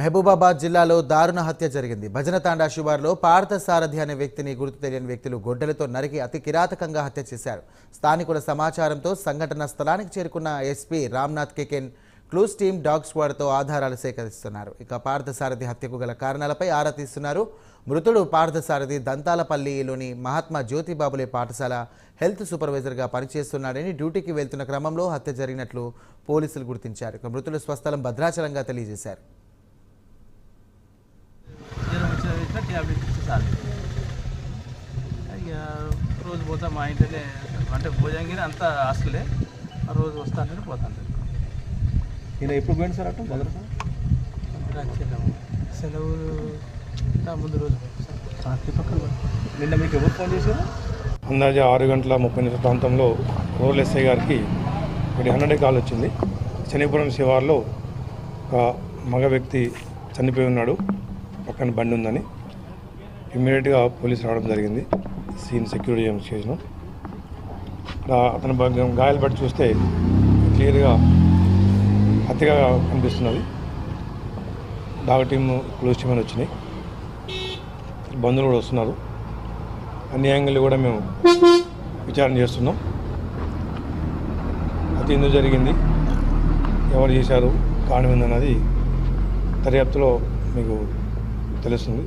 మహబూబాబాద్ జిల్లాలో దారుణ హత్య జరిగింది. భజనతాండా శివార్లో పార్థసారథి అనే వ్యక్తిని గుర్తు తెలియని వ్యక్తులు గొడ్డలతో నరికి అతి కిరాతకంగా హత్య చేశారు. స్థానికుల సమాచారంతో సంఘటన స్థలానికి చేరుకున్న SP Ramnath Kekan clues team dog స్క్వాడ్తో ఆధారాలు సేకరిస్తున్నారు. ఇక పార్థసారథి హత్యకు గల కారణాలపై ఆరా తీస్తున్నారు. మృతుడు పార్థసారథి దంతాలపల్లిలోని మహాత్మా జ్యోతిబాబులే పాఠశాల హెల్త్ సూపర్వైజర్గా పనిచేస్తున్నాడని డ్యూటీకి వెళ్తున్న క్రమంలో హత్య జరిగినట్లు పోలీసులు గుర్తించారు. ఇక మృతుల స్వస్థలం భద్రాచలంగా తెలియజేశారు. ట్యాబ్లెట్ ఇచ్చేసారు. ఇక రోజు పోతా మా ఇంట్లోనే అంటే భోజనంగిరి అంతా హాస్టలే రోజు వస్తాను పోతాను. నేను ఎప్పుడు పోయింది సార్ అటు భద్రాచలం సెలవులు ముందు రోజు నిన్న మీకు ఎవరు ఫోన్ చేశారు? అందాజ 6:30 ప్రాంతంలో రూరల్ ఎస్ఐ గారికి ఒకటి 100 కాల్ వచ్చింది. శనిపురం శివార్లో ఒక మగ వ్యక్తి చనిపోయి ఉన్నాడు, పక్కన బండి ఉందని ఇమ్మీడియట్గా పోలీసు రావడం జరిగింది. సీన్ సెక్యూరిటీ చేసినాం. అతని గాయాలు బట్టి చూస్తే క్లియర్గా హత్యగా కనిపిస్తున్నది. డాగ్ టీమ్ క్లోజ్ టీమ్ అని వచ్చినాయి, బంధువులు కూడా వస్తున్నారు. అన్ని యాంగిల్ కూడా మేము విచారణ చేస్తున్నాం. హత్య ఎందుకు జరిగింది, ఎవరు చేశారు, కారణం ఏందన్నది దర్యాప్తులో మీకు తెలుస్తుంది.